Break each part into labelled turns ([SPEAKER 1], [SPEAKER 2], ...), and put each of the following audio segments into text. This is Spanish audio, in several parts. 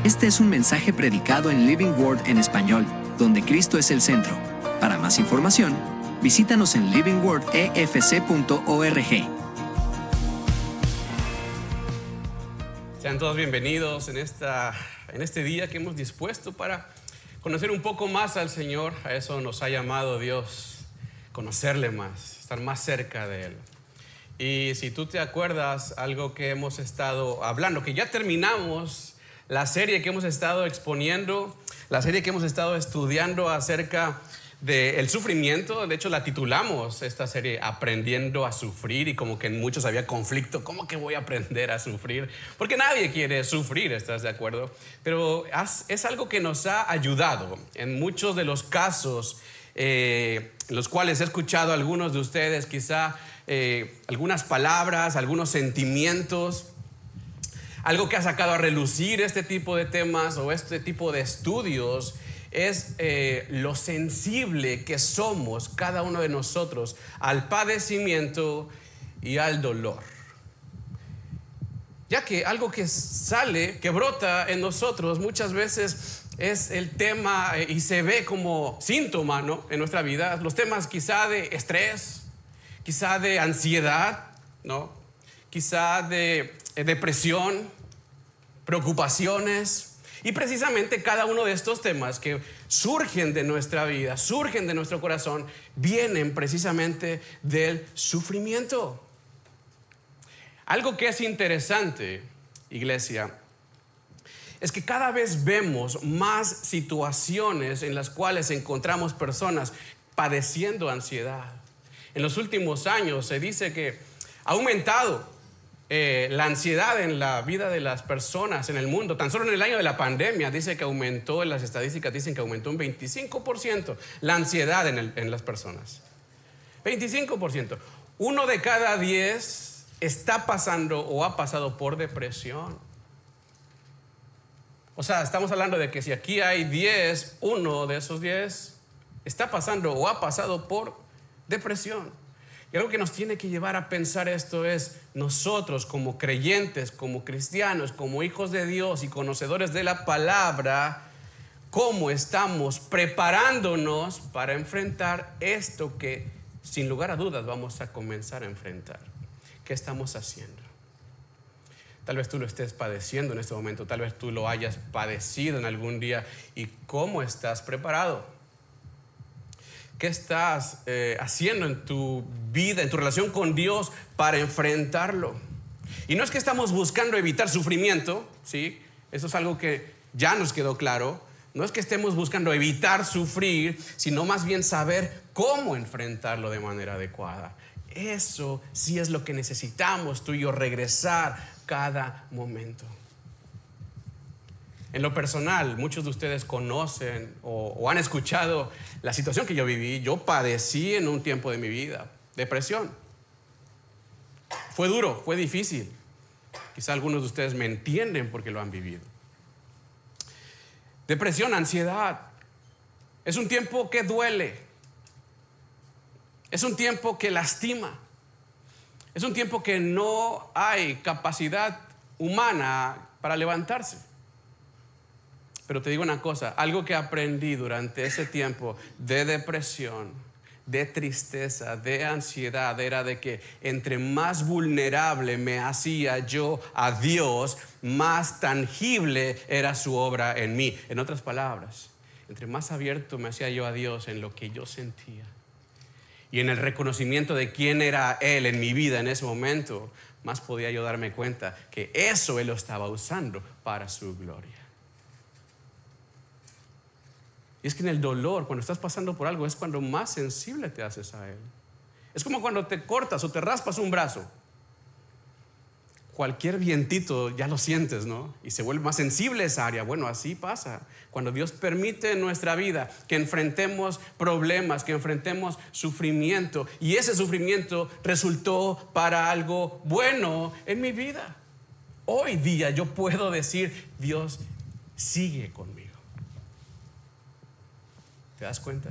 [SPEAKER 1] Este es un mensaje predicado en Living Word en español, donde Cristo es el centro. Para más información, visítanos en livingwordefc.org.
[SPEAKER 2] Sean todos bienvenidos en este día que hemos dispuesto para conocer un poco más al Señor. A eso nos ha llamado Dios, conocerle más, estar más cerca de Él. Y si tú te acuerdas algo que hemos estado hablando, que ya terminamos la serie que hemos estado exponiendo, la serie que hemos estado estudiando acerca del sufrimiento. De hecho, la titulamos esta serie Aprendiendo a Sufrir, y como que en muchos había conflicto. ¿Cómo que voy a aprender a sufrir? Porque nadie quiere sufrir, ¿estás de acuerdo? Pero es algo que nos ha ayudado en muchos de los casos en los cuales he escuchado a algunos de ustedes quizá algunas palabras, algunos sentimientos. Algo que ha sacado a relucir este tipo de temas o este tipo de estudios es lo sensible que somos cada uno de nosotros al padecimiento y al dolor. Ya que algo que sale, que brota en nosotros muchas veces es el tema y se ve como síntoma, ¿no?, en nuestra vida. Los temas quizá de estrés, quizá de ansiedad, ¿no?, quizá de depresión, preocupaciones. Y precisamente cada uno de estos temas que surgen de nuestra vida, surgen de nuestro corazón, vienen precisamente del sufrimiento. Algo que es interesante, iglesia, es que cada vez vemos más situaciones en las cuales encontramos personas padeciendo ansiedad. En los últimos años se dice que ha aumentado la ansiedad en la vida de las personas en el mundo. Tan solo en el año de la pandemia dice que aumentó, las estadísticas dicen que aumentó un 25% la ansiedad en las personas. 25%. 1 de cada 10 está pasando o ha pasado por depresión. O sea, estamos hablando de que si aquí hay 10, 1 de esos 10 está pasando o ha pasado por depresión. Y algo que nos tiene que llevar a pensar esto es nosotros como creyentes, como cristianos, como hijos de Dios y conocedores de la palabra, cómo estamos preparándonos para enfrentar esto que sin lugar a dudas vamos a comenzar a enfrentar. ¿Qué estamos haciendo? Tal vez tú lo estés padeciendo en este momento, tal vez tú lo hayas padecido en algún día. ¿Y cómo estás preparado? ¿Qué estás haciendo en tu vida, en tu relación con Dios para enfrentarlo? Y no es que estamos buscando evitar sufrimiento, ¿sí? Eso es algo que ya nos quedó claro. No es que estemos buscando evitar sufrir, sino más bien saber cómo enfrentarlo de manera adecuada. Eso sí es lo que necesitamos tú y yo, regresar cada momento. En lo personal, muchos de ustedes conocen o han escuchado la situación que yo viví. Yo padecí en un tiempo de mi vida depresión. Fue duro, fue difícil. Quizá algunos de ustedes me entienden porque lo han vivido. Depresión, ansiedad. Es un tiempo que duele. Es un tiempo que lastima. Es un tiempo que no hay capacidad humana para levantarse. Pero te digo una cosa, algo que aprendí durante ese tiempo de depresión, de tristeza, de ansiedad, era de que entre más vulnerable me hacía yo a Dios, más tangible era su obra en mí. En otras palabras, entre más abierto me hacía yo a Dios en lo que yo sentía y en el reconocimiento de quién era Él en mi vida en ese momento, más podía yo darme cuenta que eso Él lo estaba usando para su gloria. Y es que en el dolor, cuando estás pasando por algo, es cuando más sensible te haces a Él. Es como cuando te cortas o te raspas un brazo. Cualquier vientito ya lo sientes, ¿no? Y se vuelve más sensible esa área. Bueno, así pasa. Cuando Dios permite en nuestra vida que enfrentemos problemas, que enfrentemos sufrimiento, y ese sufrimiento resultó para algo bueno en mi vida. Hoy día yo puedo decir, Dios sigue conmigo. ¿Te das cuenta?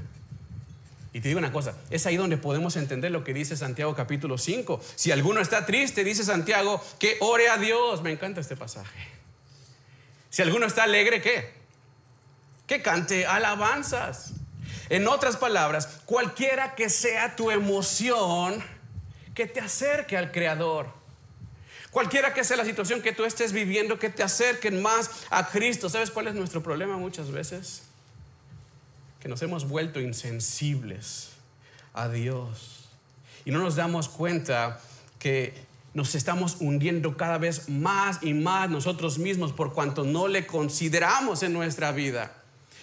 [SPEAKER 2] Y te digo una cosa, es ahí donde podemos entender lo que dice Santiago capítulo 5. Si alguno está triste, dice Santiago, que ore a Dios. Me encanta este pasaje. Si alguno está alegre, ¿qué? Que cante alabanzas. En otras palabras, cualquiera que sea tu emoción, que te acerque al Creador. Cualquiera que sea la situación que tú estés viviendo, que te acerquen más a Cristo. ¿Sabes cuál es nuestro problema muchas veces? Que nos hemos vuelto insensibles a Dios y no nos damos cuenta que nos estamos hundiendo cada vez más y más nosotros mismos por cuanto no le consideramos en nuestra vida.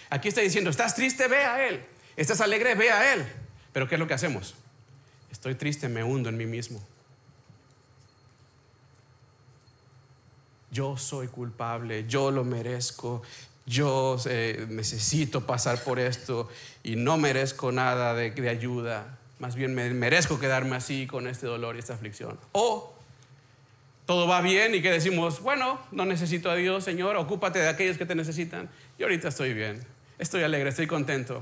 [SPEAKER 2] Aquí está diciendo, estás triste, ve a Él. Estás alegre, ve a Él. Pero ¿qué es lo que hacemos? Estoy triste, me hundo en mí mismo. Yo soy culpable, yo lo merezco, yo necesito pasar por esto y no merezco nada de ayuda. Más bien merezco quedarme así con este dolor y esta aflicción. O todo va bien y que decimos, bueno, no necesito a Dios, Señor, ocúpate de aquellos que te necesitan. Y ahorita estoy bien, estoy alegre, estoy contento.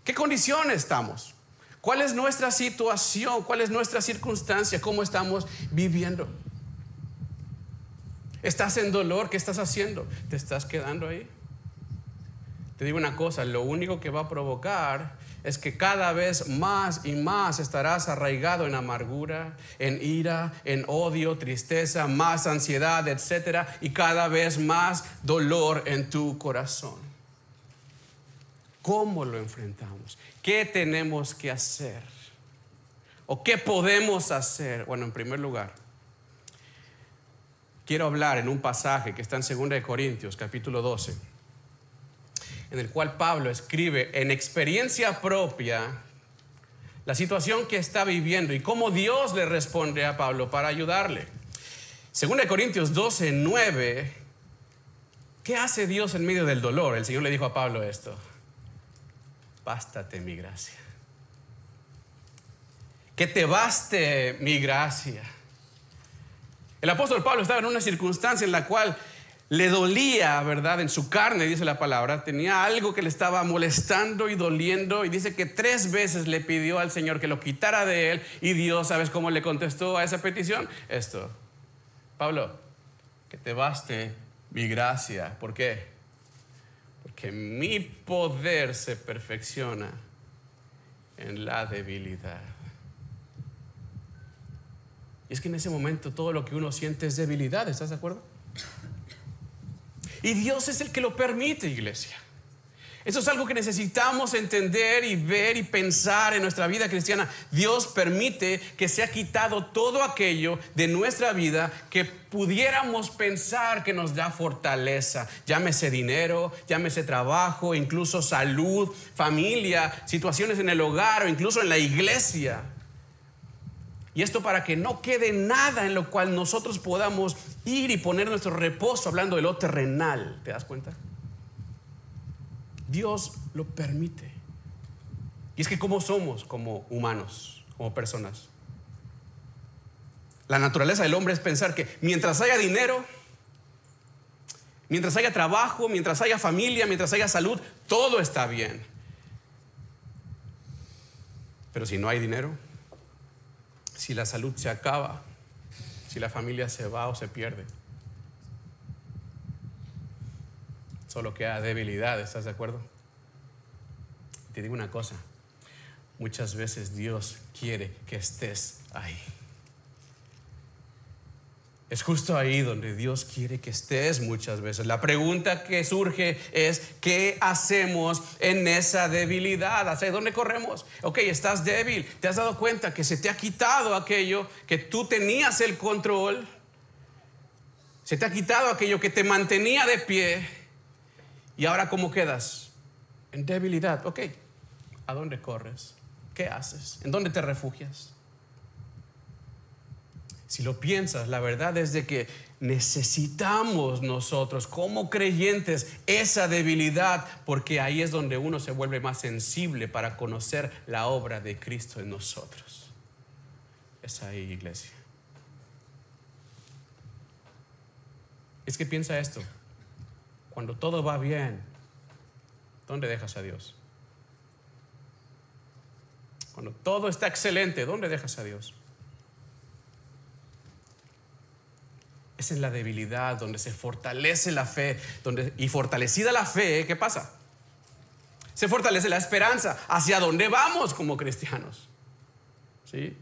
[SPEAKER 2] ¿Qué condición estamos? ¿Cuál es nuestra situación? ¿Cuál es nuestra circunstancia? ¿Cómo estamos viviendo? ¿Estás en dolor? ¿Qué estás haciendo? ¿Te estás quedando ahí? Te digo una cosa, lo único que va a provocar es que cada vez más y más estarás arraigado en amargura, en ira, en odio, tristeza, más ansiedad, etcétera, y cada vez más dolor en tu corazón. ¿Cómo lo enfrentamos? ¿Qué tenemos que hacer? ¿O qué podemos hacer? Bueno, en primer lugar, quiero hablar en un pasaje que está en 2 Corintios, capítulo 12, en el cual Pablo escribe en experiencia propia la situación que está viviendo y cómo Dios le responde a Pablo para ayudarle. 2 Corintios 12, 9, ¿qué hace Dios en medio del dolor? El Señor le dijo a Pablo esto: bástate mi gracia. Que te baste mi gracia. El apóstol Pablo estaba en una circunstancia en la cual le dolía, ¿verdad? En su carne, dice la palabra, tenía algo que le estaba molestando y doliendo, y dice que 3 veces le pidió al Señor que lo quitara de él, y Dios, ¿sabes cómo le contestó a esa petición? Esto: Pablo, que te baste mi gracia. ¿Por qué? Porque mi poder se perfecciona en la debilidad. Y es que en ese momento todo lo que uno siente es debilidad, ¿estás de acuerdo? Y Dios es el que lo permite, iglesia. Eso es algo que necesitamos entender y ver y pensar en nuestra vida cristiana. Dios permite que sea quitado todo aquello de nuestra vida que pudiéramos pensar que nos da fortaleza. Llámese dinero, llámese trabajo, incluso salud, familia, situaciones en el hogar o incluso en la iglesia. Y esto para que no quede nada en lo cual nosotros podamos ir y poner nuestro reposo, hablando de lo terrenal. ¿Te das cuenta? Dios lo permite. Y es que ¿cómo somos como humanos, como personas? La naturaleza del hombre es pensar que mientras haya dinero, mientras haya trabajo, mientras haya familia, mientras haya salud, todo está bien. Pero si no hay dinero, si la salud se acaba, si la familia se va o se pierde, solo queda debilidad, ¿estás de acuerdo? Te digo una cosa, muchas veces Dios quiere que estés ahí. Es justo ahí donde Dios quiere que estés muchas veces. La pregunta que surge es: ¿qué hacemos en esa debilidad? ¿Hacia dónde corremos? Ok, estás débil. ¿Te has dado cuenta que se te ha quitado aquello que tú tenías el control? Se te ha quitado aquello que te mantenía de pie. ¿Y ahora cómo quedas? En debilidad. Ok, ¿a dónde corres? ¿Qué haces? ¿En dónde te refugias? Si lo piensas, la verdad es de que necesitamos nosotros como creyentes esa debilidad, porque ahí es donde uno se vuelve más sensible para conocer la obra de Cristo en nosotros. Es ahí, iglesia. Es que piensa esto: cuando todo va bien, ¿dónde dejas a Dios? Cuando todo está excelente, ¿dónde dejas a Dios? Es en la debilidad donde se fortalece la fe, y fortalecida la fe, ¿qué pasa? Se fortalece la esperanza hacia dónde vamos como cristianos. ¿Sí?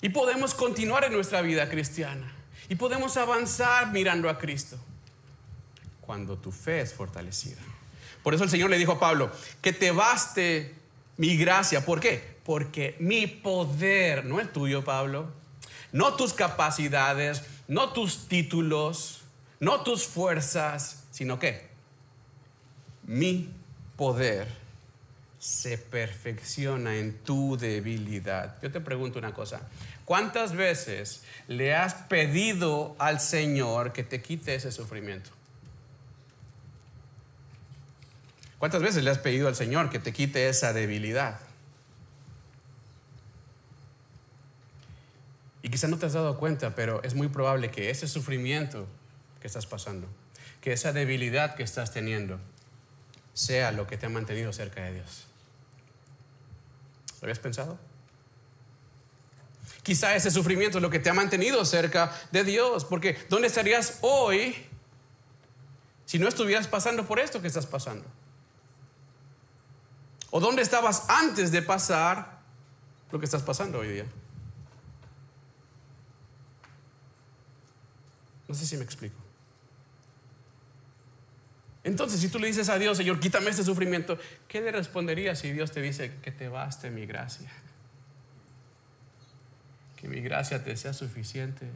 [SPEAKER 2] Y podemos continuar en nuestra vida cristiana. Y podemos avanzar mirando a Cristo cuando tu fe es fortalecida. Por eso el Señor le dijo a Pablo, que te baste mi gracia. ¿Por qué? Porque mi poder, no el tuyo, Pablo, no tus capacidades, no tus títulos, no tus fuerzas, sino que mi poder se perfecciona en tu debilidad. Yo te pregunto una cosa, ¿cuántas veces le has pedido al Señor que te quite ese sufrimiento? ¿Cuántas veces le has pedido al Señor que te quite esa debilidad? Y quizás no te has dado cuenta, pero es muy probable que ese sufrimiento que estás pasando, que esa debilidad que estás teniendo, sea lo que te ha mantenido cerca de Dios. ¿Lo habías pensado? Quizá ese sufrimiento es lo que te ha mantenido cerca de Dios, porque ¿dónde estarías hoy si no estuvieras pasando por esto que estás pasando? ¿O dónde estabas antes de pasar lo que estás pasando hoy día? No sé si me explico. Entonces, si tú le dices a Dios, Señor, quítame este sufrimiento, ¿qué le responderías si Dios te dice que te baste mi gracia? Que mi gracia te sea suficiente.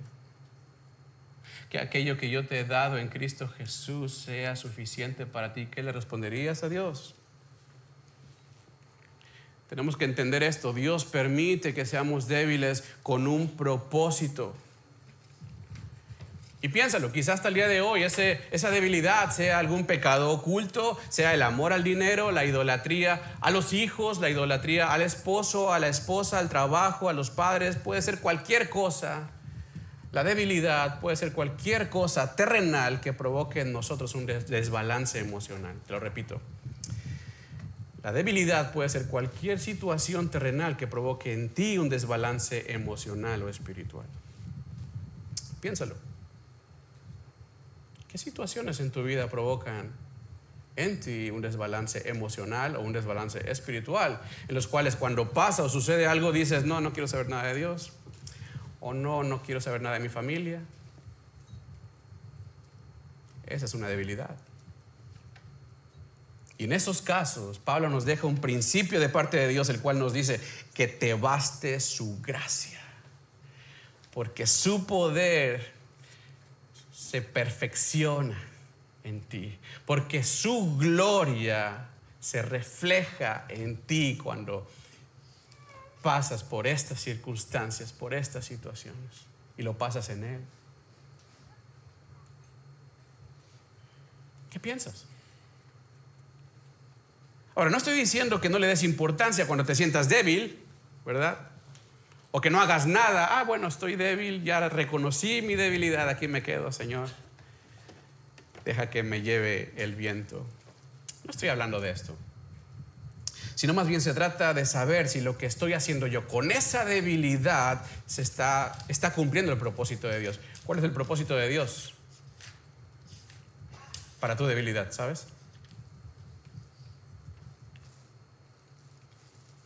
[SPEAKER 2] Que aquello que yo te he dado en Cristo Jesús sea suficiente para ti. ¿Qué le responderías a Dios? Tenemos que entender esto. Dios permite que seamos débiles con un propósito. Y piénsalo, quizás hasta el día de hoy esa debilidad sea algún pecado oculto, sea el amor al dinero, la idolatría a los hijos, la idolatría al esposo, a la esposa, al trabajo, a los padres. Puede ser cualquier cosa. La debilidad puede ser cualquier cosa terrenal que provoque en nosotros un desbalance emocional. Te lo repito. La debilidad puede ser cualquier situación terrenal que provoque en ti un desbalance emocional o espiritual. Piénsalo. ¿Qué situaciones en tu vida provocan en ti un desbalance emocional o un desbalance espiritual? En los cuales cuando pasa o sucede algo dices, no quiero saber nada de Dios. O no quiero saber nada de mi familia. Esa es una debilidad. Y en esos casos, Pablo nos deja un principio de parte de Dios, el cual nos dice que te baste su gracia. Porque su poder se perfecciona en ti, porque su gloria se refleja en ti cuando pasas por estas circunstancias, por estas situaciones, y lo pasas en Él. ¿Qué piensas? Ahora, no estoy diciendo que no le des importancia cuando te sientas débil, ¿verdad? O que no hagas nada. Bueno, estoy débil, ya reconocí mi debilidad, aquí me quedo, Señor. Deja que me lleve el viento. No estoy hablando de esto. Sino más bien se trata de saber si lo que estoy haciendo yo con esa debilidad está cumpliendo el propósito de Dios. ¿Cuál es el propósito de Dios para tu debilidad, sabes?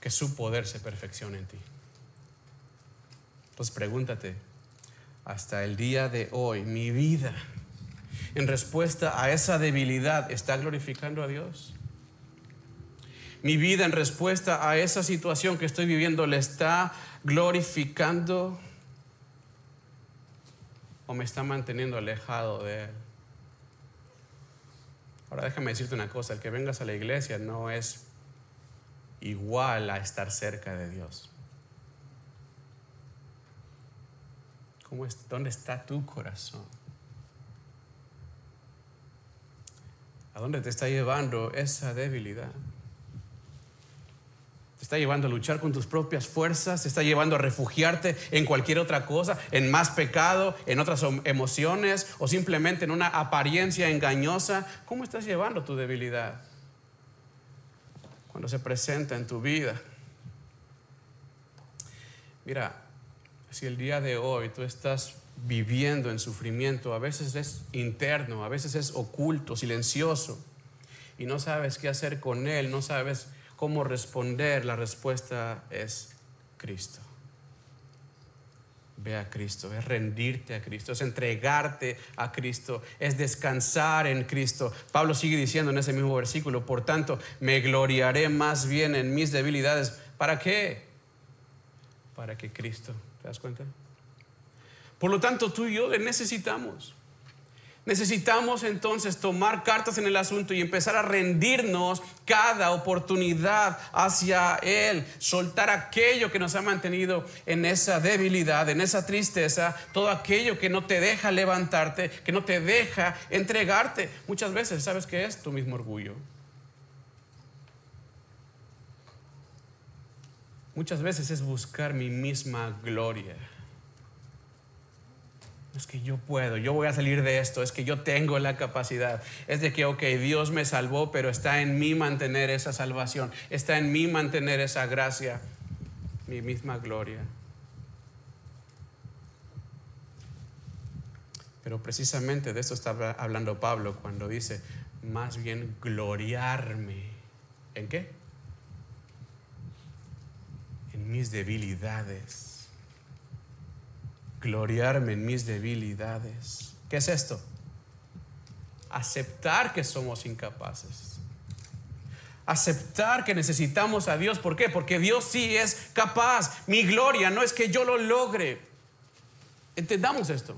[SPEAKER 2] Que su poder se perfeccione en ti. Entonces pregúntate, hasta el día de hoy, mi vida, en respuesta a esa debilidad, ¿está glorificando a Dios? Mi vida en respuesta a esa situación que estoy viviendo, ¿le está glorificando? ¿O me está manteniendo alejado de Él? Ahora déjame decirte una cosa, el que vengas a la iglesia no es igual a estar cerca de Dios. ¿Dónde está tu corazón? ¿A dónde te está llevando esa debilidad? ¿Te está llevando a luchar con tus propias fuerzas? ¿Te está llevando a refugiarte en cualquier otra cosa? ¿En más pecado? ¿En otras emociones? ¿O simplemente en una apariencia engañosa? ¿Cómo estás llevando tu debilidad cuando se presenta en tu vida? Mira, si el día de hoy tú estás viviendo en sufrimiento, a veces es interno, a veces es oculto, silencioso, y no sabes qué hacer con él, no sabes cómo responder, la respuesta es Cristo. Ve a Cristo, es rendirte a Cristo, es entregarte a Cristo, es descansar en Cristo. Pablo sigue diciendo en ese mismo versículo: por tanto, me gloriaré más bien en mis debilidades. ¿Para qué? Para que Cristo, ¿te das cuenta? Por lo tanto, tú y yo le necesitamos. Necesitamos entonces tomar cartas en el asunto y empezar a rendirnos cada oportunidad hacia Él, soltar aquello que nos ha mantenido en esa debilidad, en esa tristeza, todo aquello que no te deja levantarte, que no te deja entregarte. Muchas veces, ¿sabes qué es? Tu mismo orgullo. Muchas veces es buscar mi misma gloria. Es que yo puedo, yo voy a salir de esto, es que yo tengo la capacidad. Es de que, ok, Dios me salvó, pero está en mí mantener esa salvación, está en mí mantener esa gracia, mi misma gloria. Pero precisamente de esto está hablando Pablo cuando dice, más bien gloriarme. ¿En qué? En mis debilidades. Gloriarme en mis debilidades. ¿Qué es esto? Aceptar que somos incapaces. Aceptar que necesitamos a Dios. ¿Por qué? Porque Dios sí es capaz. Mi gloria no es que yo lo logre. Entendamos esto.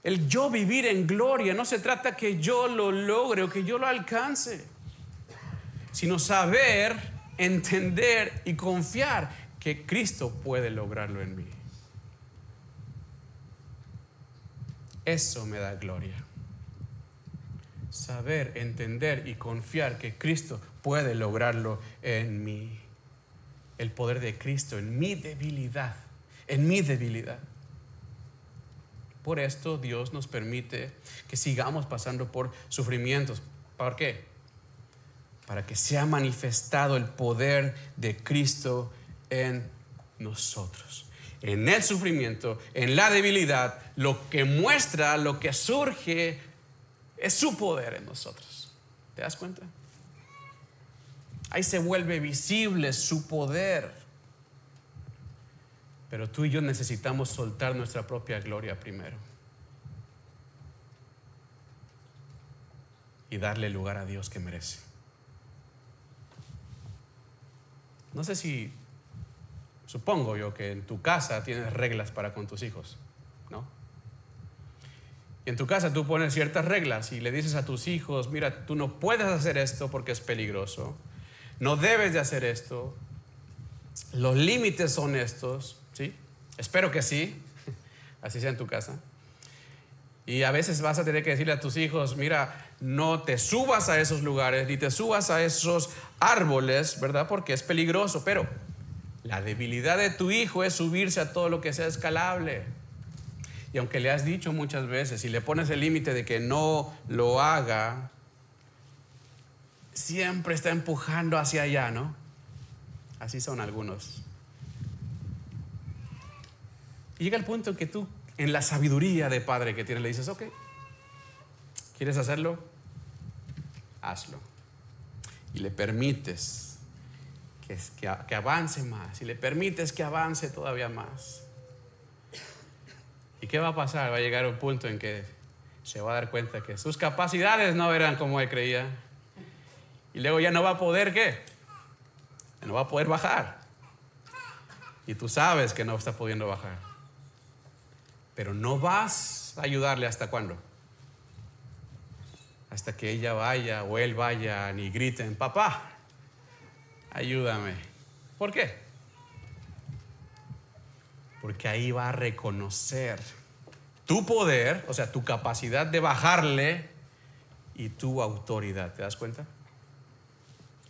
[SPEAKER 2] El yo vivir en gloria no se trata que yo lo logre o que yo lo alcance, sino saber, entender y confiar que Cristo puede lograrlo en mí. Eso me da gloria. Saber, entender y confiar que Cristo puede lograrlo en mí. El poder de Cristo en mi debilidad. En mi debilidad. Por esto Dios nos permite que sigamos pasando por sufrimientos. ¿Por qué? Para que sea manifestado el poder de Cristo en nosotros. En el sufrimiento, en la debilidad, lo que muestra, lo que surge es su poder en nosotros. ¿Te das cuenta? Ahí se vuelve visible su poder. Pero tú y yo necesitamos soltar nuestra propia gloria primero y darle el lugar a Dios que merece. No sé si, supongo yo que en tu casa tienes reglas para con tus hijos, ¿no? Y en tu casa tú pones ciertas reglas y le dices a tus hijos, mira, tú no puedes hacer esto porque es peligroso, no debes de hacer esto, los límites son estos, ¿sí? Espero que sí, así sea en tu casa. Y a veces vas a tener que decirle a tus hijos, mira, no te subas a esos lugares, ni te subas a esos árboles, ¿verdad? Porque es peligroso, pero la debilidad de tu hijo es subirse a todo lo que sea escalable. Y aunque le has dicho muchas veces y le pones el límite de que no lo haga, siempre está empujando hacia allá, ¿no? Así son algunos. Y llega el punto en que tú, en la sabiduría de padre que tienes, le dices, ok, ¿quieres hacerlo? Hazlo. Y le permites que avance más. Y le permites que avance todavía más. ¿Y qué va a pasar? Va a llegar un punto en que se va a dar cuenta que sus capacidades no eran como él creía. Y luego ya no va a poder, ¿qué? Ya no va a poder bajar. Y tú sabes que no está pudiendo bajar. Pero no vas a ayudarle ¿hasta cuándo? Hasta que ella vaya o él vaya y griten, papá, ayúdame. ¿Por qué? Porque ahí va a reconocer tu poder, o sea, tu capacidad de bajarle y tu autoridad. ¿Te das cuenta?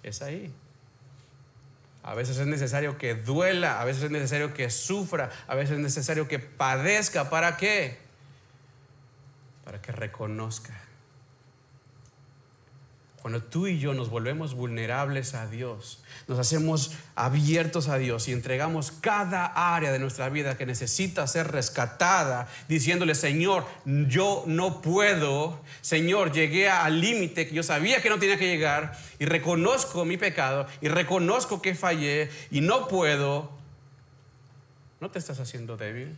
[SPEAKER 2] Es ahí. A veces es necesario que duela, a veces es necesario que sufra, a veces es necesario que padezca. ¿Para qué? Para que reconozca Cuando tú y yo nos volvemos vulnerables a Dios, nos hacemos abiertos a Dios y entregamos cada área de nuestra vida que necesita ser rescatada, diciéndole: Señor, yo no puedo, Señor, llegué al límite que yo sabía que no tenía que llegar, y reconozco mi pecado y reconozco que fallé y no puedo. ¿No te estás haciendo débil?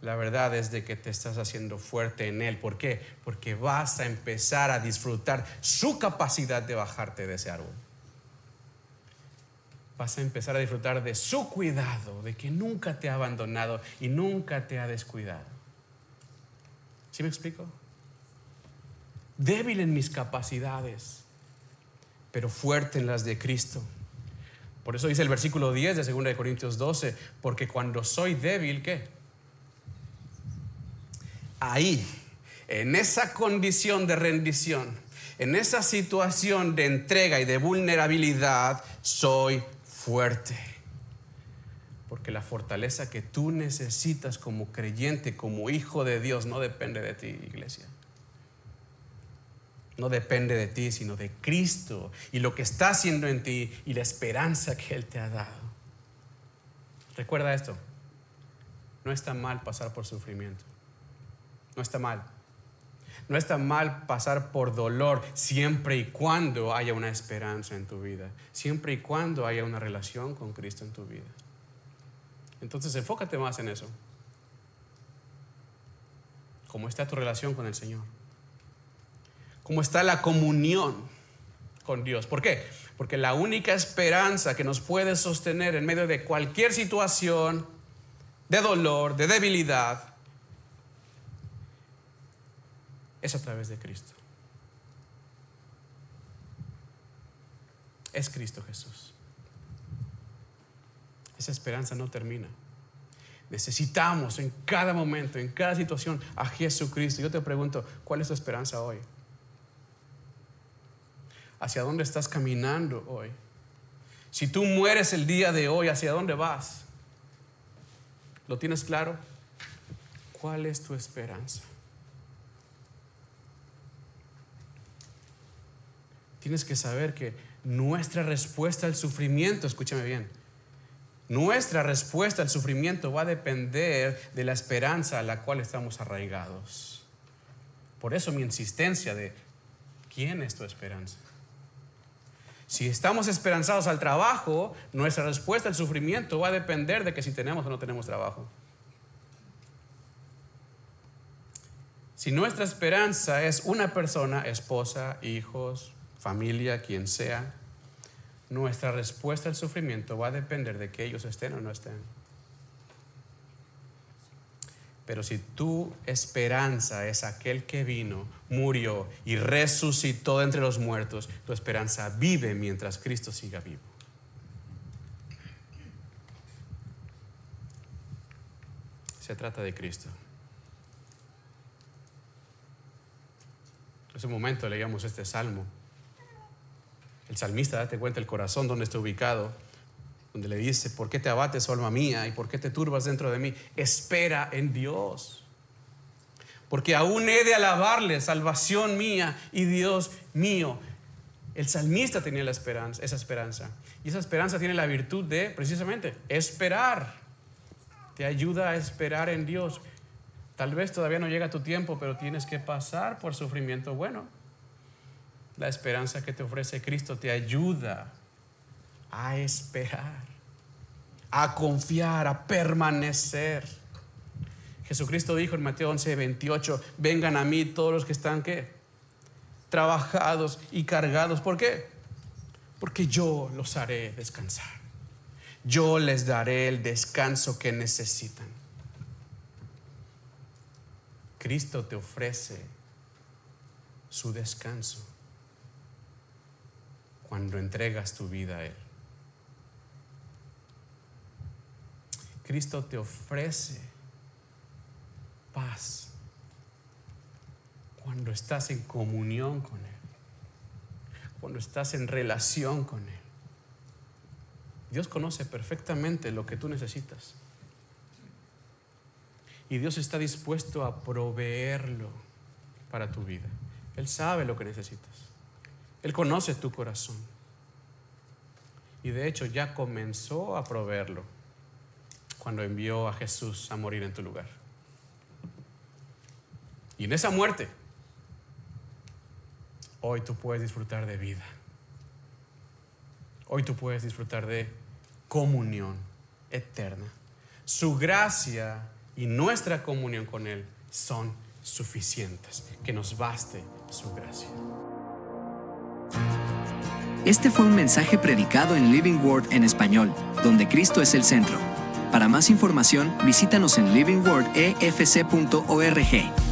[SPEAKER 2] La verdad es de que te estás haciendo fuerte en Él. ¿Por qué? Porque vas a empezar a disfrutar su capacidad de bajarte de ese árbol. Vas a empezar a disfrutar de su cuidado, de que nunca te ha abandonado y nunca te ha descuidado. ¿Sí me explico? Débil en mis capacidades, pero fuerte en las de Cristo. Por eso dice el versículo 10 de 2 Corintios 12: porque cuando soy débil, ¿qué? Ahí, en esa condición de rendición, en esa situación de entrega y de vulnerabilidad, soy fuerte. Porque la fortaleza que tú necesitas como creyente, como hijo de Dios, no depende de ti, iglesia. No depende de ti, sino de Cristo y lo que está haciendo en ti y la esperanza que Él te ha dado. Recuerda esto: no está mal pasar por sufrimiento. No está mal. No está mal pasar por dolor, siempre y cuando haya una esperanza en tu vida, siempre y cuando haya una relación con Cristo en tu vida. Entonces enfócate más en eso. ¿Cómo está tu relación con el Señor? ¿Cómo está la comunión con Dios? ¿Por qué? Porque la única esperanza que nos puede sostener en medio de cualquier situación de dolor, de debilidad, es a través de Cristo. Es Cristo Jesús. Esa esperanza no termina. Necesitamos en cada momento, en cada situación, a Jesucristo. Yo te pregunto, ¿cuál es tu esperanza hoy? ¿Hacia dónde estás caminando hoy? Si tú mueres el día de hoy, ¿hacia dónde vas? ¿Lo tienes claro? ¿Cuál es tu esperanza? Tienes que saber que nuestra respuesta al sufrimiento, escúchame bien, nuestra respuesta al sufrimiento va a depender de la esperanza a la cual estamos arraigados. Por eso mi insistencia de ¿quién es tu esperanza? Si estamos esperanzados al trabajo, nuestra respuesta al sufrimiento va a depender de que si tenemos o no tenemos trabajo. Si nuestra esperanza es una persona, esposa, hijos, familia, quien sea, nuestra respuesta al sufrimiento va a depender de que ellos estén o no estén. Pero si tu esperanza es aquel que vino, murió y resucitó de entre los muertos, tu esperanza vive mientras Cristo siga vivo. Se trata de Cristo. Hace un momento leíamos este salmo. El salmista, date cuenta el corazón donde está ubicado, donde le dice: ¿por qué te abates, oh alma mía? ¿Y por qué te turbas dentro de mí? Espera en Dios, porque aún he de alabarle, salvación mía y Dios mío. El salmista tenía la esperanza, esa esperanza, y esa esperanza tiene la virtud de precisamente esperar. Te ayuda a esperar en Dios. Tal vez todavía no llega tu tiempo, pero tienes que pasar por sufrimiento. Bueno, la esperanza que te ofrece Cristo te ayuda a esperar, a confiar, a permanecer. Jesucristo dijo en Mateo 11:28: vengan a mí todos los que están ¿qué? Trabajados y cargados. ¿Por qué? Porque yo los haré descansar. Yo les daré el descanso que necesitan. Cristo te ofrece su descanso cuando entregas tu vida a Él. Cristo te ofrece paz cuando estás en comunión con Él, cuando estás en relación con Él. Dios conoce perfectamente lo que tú necesitas y Dios está dispuesto a proveerlo para tu vida. Él sabe lo que necesitas. Él conoce tu corazón. Y de hecho ya comenzó a proveerlo cuando envió a Jesús a morir en tu lugar. Y en esa muerte, hoy tú puedes disfrutar de vida. Hoy tú puedes disfrutar de comunión eterna. Su gracia y nuestra comunión con Él son suficientes. Que nos baste su gracia.
[SPEAKER 1] Este fue un mensaje predicado en Living Word en español, donde Cristo es el centro. Para más información, visítanos en livingwordefc.org.